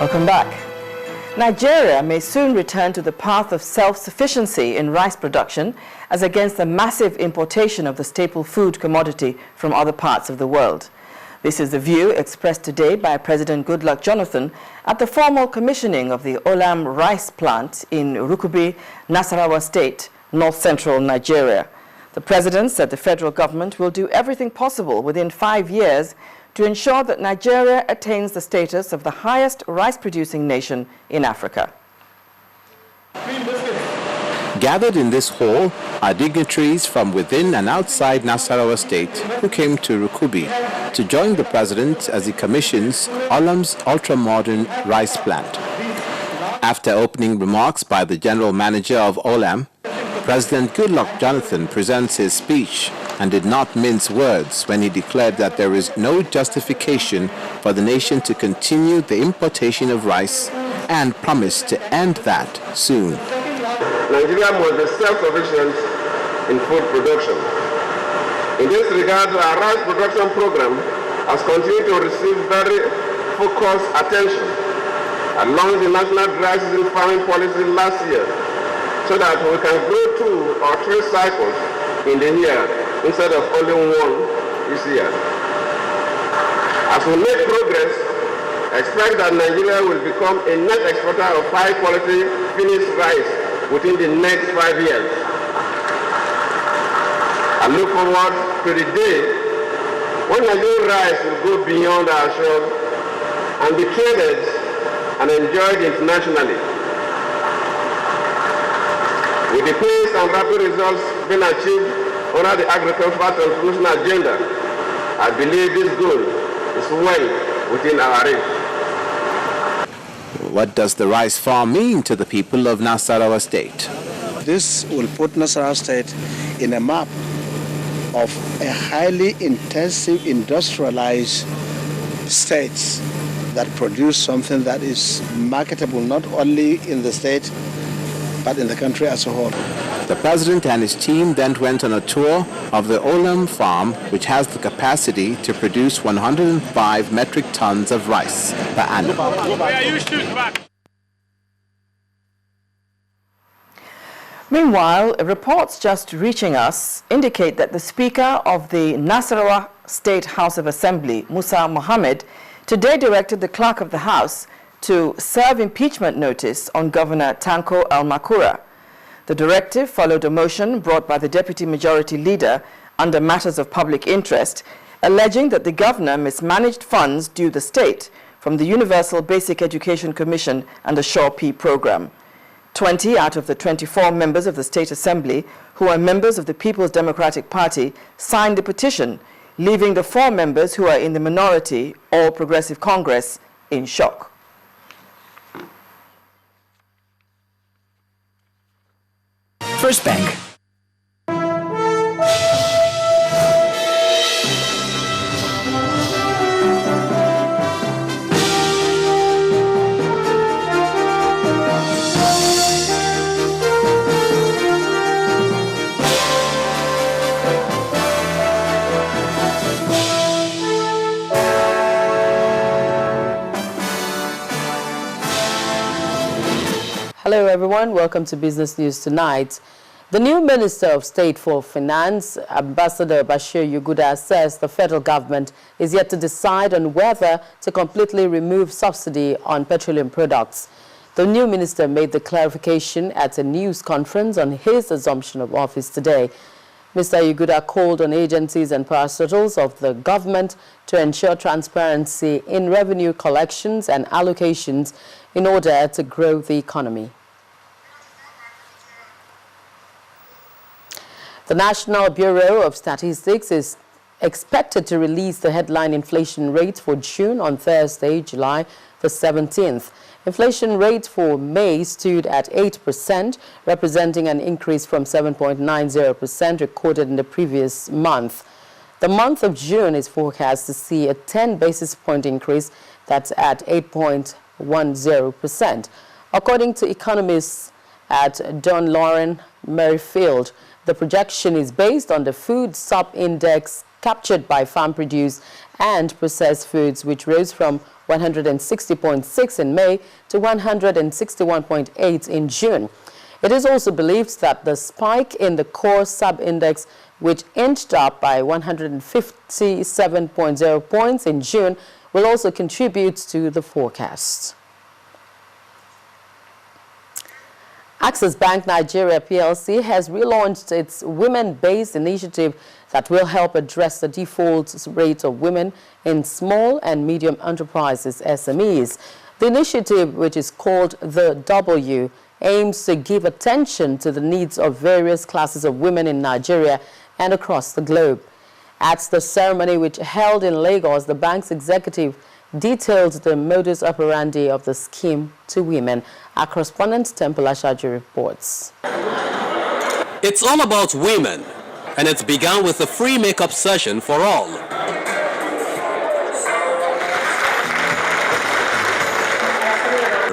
Welcome back. Nigeria may soon return to the path of self-sufficiency in rice production as against the massive importation of the staple food commodity from other parts of the world. This is the view expressed today by President Goodluck Jonathan at the formal commissioning of the Olam rice plant in Rukubi, Nasarawa State, north-central Nigeria. The president said the federal government will do everything possible within 5 years to ensure that Nigeria attains the status of the highest rice-producing nation in Africa. Gathered in this hall are dignitaries from within and outside Nasarawa State who came to Rukubi to join the president as he commissions Olam's ultra-modern rice plant. After opening remarks by the general manager of Olam, President Goodluck Jonathan presents his speech and did not mince words when he declared that there is no justification for the nation to continue the importation of rice and promised to end that soon. Nigeria must be self-sufficient in food production. In this regard, our rice production program has continued to receive very focused attention along the national dry season farming policy last year, so that we can grow 2 or 3 cycles in the year instead of only 1 this year. As we make progress, expect that Nigeria will become a net exporter of high-quality finished rice within the next 5 years. I look forward to the day when Nigerian rice will go beyond our shores and be traded and enjoyed internationally. With the pace and rapid results being achieved under the agricultural transformation agenda, I believe this goal is well within our reach. What does the rice farm mean to the people of Nasarawa State? This will put Nasarawa State in a map of a highly intensive industrialized states that produce something that is marketable not only in the state but in the country as a whole. The president and his team then went on a tour of the Olam farm, which has the capacity to produce 105 metric tons of rice per annum. Meanwhile, reports just reaching us indicate that the Speaker of the Nasarawa State House of Assembly, Musa Mohammed, today directed the Clerk of the House to serve impeachment notice on Governor Tanko El-Makura. The directive followed a motion brought by the Deputy Majority Leader under matters of public interest, alleging that the governor mismanaged funds due the state from the Universal Basic Education Commission and the Shaw P program. 20 out of the 24 members of the State Assembly, who are members of the People's Democratic Party, signed the petition, leaving the 4 members who are in the minority, All Progressive Congress, in shock. First Bank. Hello everyone, welcome to Business News Tonight. The new Minister of State for Finance, Ambassador Bashir Yuguda, says the federal government is yet to decide on whether to completely remove subsidy on petroleum products. The new minister made the clarification at a news conference on his assumption of office today. Mr. Yuguda called on agencies and parastatals of the government to ensure transparency in revenue collections and allocations in order to grow the economy. The National Bureau of Statistics is expected to release the headline inflation rate for June on Thursday, July the 17th. Inflation rate for May stood at 8%, representing an increase from 7.90% recorded in the previous month. The month of June is forecast to see a 10 basis point increase that's at 8.10%. According to economists at Don Lauren Merrifield, the projection is based on the food sub-index captured by farm produce and processed foods, which rose from 160.6 in May to 161.8 in June. It is also believed that the spike in the core sub-index, which inched up by 157.0 points in June, will also contribute to the forecast. Access Bank Nigeria PLC has relaunched its women-based initiative that will help address the default rate of women in small and medium enterprises, SMEs. The initiative, which is called The W, aims to give attention to the needs of various classes of women in Nigeria and across the globe. At the ceremony, which held in Lagos, the bank's executive detailed the modus operandi of the scheme to women. Our correspondent Temple Ashaju reports. It's all about women, and it's begun with a free makeup session for all.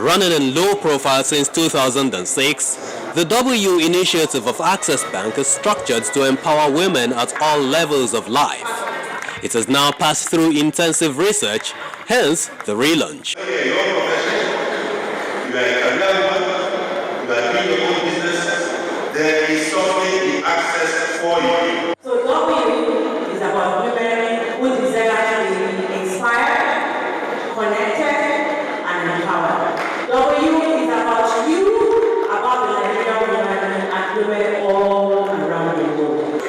Running in low profile since 2006, the W initiative of Access Bank is structured to empower women at all levels of life. It has now passed through intensive research, hence the relaunch. You are a career woman, you are doing your own business, there is something in Access for you. So W is about women who desire to be inspired, connected, and empowered. W is about you, about the Nigerian women and women all around the world.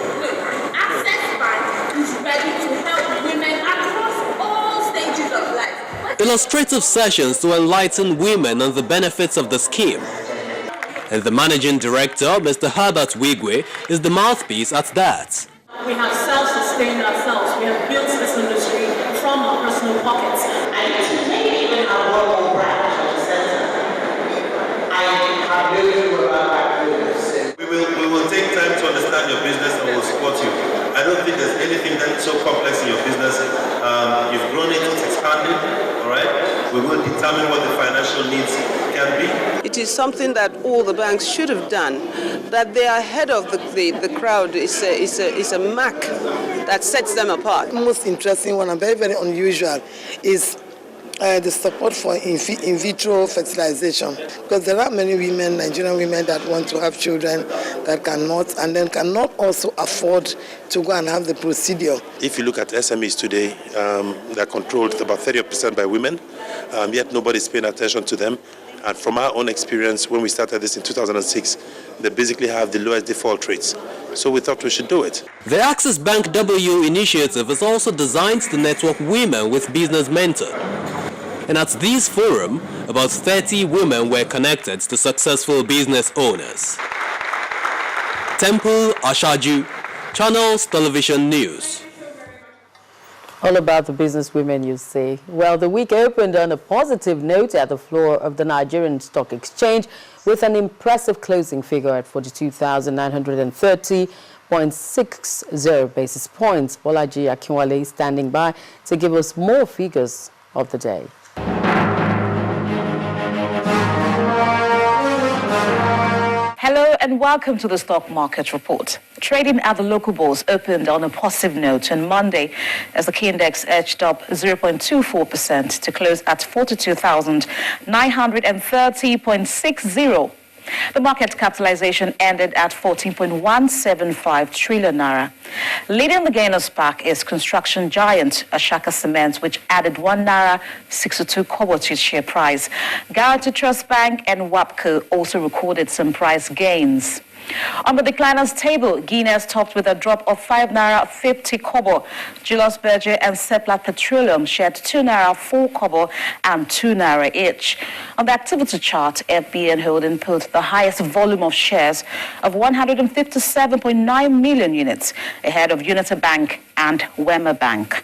Access Bank is ready to help women across all stages of life. Illustrative sessions to enlighten women on the benefits of the scheme. And the managing director, Mr. Herbert Wigwe, is the mouthpiece at that. We have self-sustained ourselves. We have built this industry from our personal pockets. And today, even our local branch of the center, I have really We will take time to understand your business and we'll support you. I don't think there's anything that's so complex in your business. You've grown it, it's expanded, all right? We will determine what the financial needs can be. It is something that all the banks should have done. That they are ahead of the crowd is a mark that sets them apart. The most interesting one and very, very unusual is the support for in vitro fertilization, because there are many women, Nigerian women, that want to have children that cannot, and then cannot also afford to go and have the procedure. If you look at SMEs today, they're controlled about 30% by women, yet nobody's paying attention to them. And from our own experience, when we started this in 2006, they basically have the lowest default rates. So we thought we should do it. The Access Bank W initiative is also designed to network women with business mentors. And at this forum, about 30 women were connected to successful business owners. Temple Ashaju, Channels Television News. All about the business women, you say. Well, the week opened on a positive note at the floor of the Nigerian Stock Exchange with an impressive closing figure at 42,930.60 basis points. Bolaji Akinwale is standing by to give us more figures of the day. Hello and welcome to the Stock Market Report. Trading at the local bourse opened on a positive note on Monday as the key index edged up 0.24% to close at 42,930.60. The market capitalization ended at 14.175 trillion naira. Leading the gainers pack is construction giant Ashaka Cement, which added 1 naira 62 kobo to its share price. Guaranty Trust Bank and WAPCO also recorded some price gains. On the decliners table, Guinness topped with a drop of 5 naira 50 kobo. Julius Berger and Seplat Petroleum shared 2 naira 4 kobo and 2 naira each. On the activity chart, FBN Holding put the highest volume of shares of 157.9 million units ahead of Unity Bank and Wema Bank.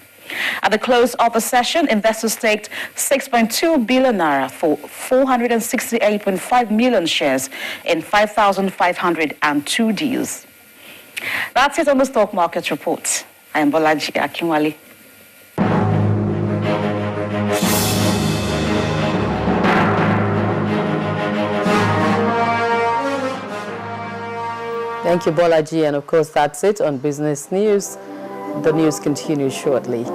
At the close of the session, investors staked 6.2 billion naira for 468.5 million shares in 5,502 deals. That's it on the Stock Market Report. I am Bolaji Akinwale. Thank you, Bolaji. And of course, that's it on Business News. The news continues shortly.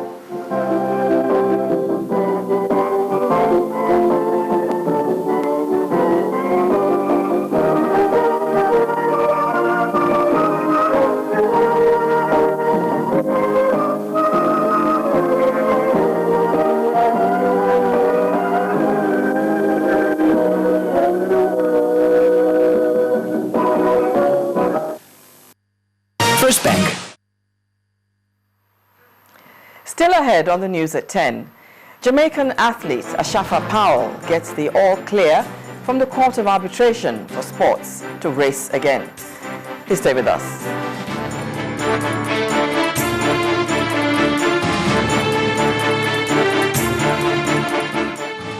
First Bank. Still ahead on the news at 10, Jamaican athlete Ashafa Powell gets the all clear from the Court of Arbitration for Sports to race again. Please stay with us.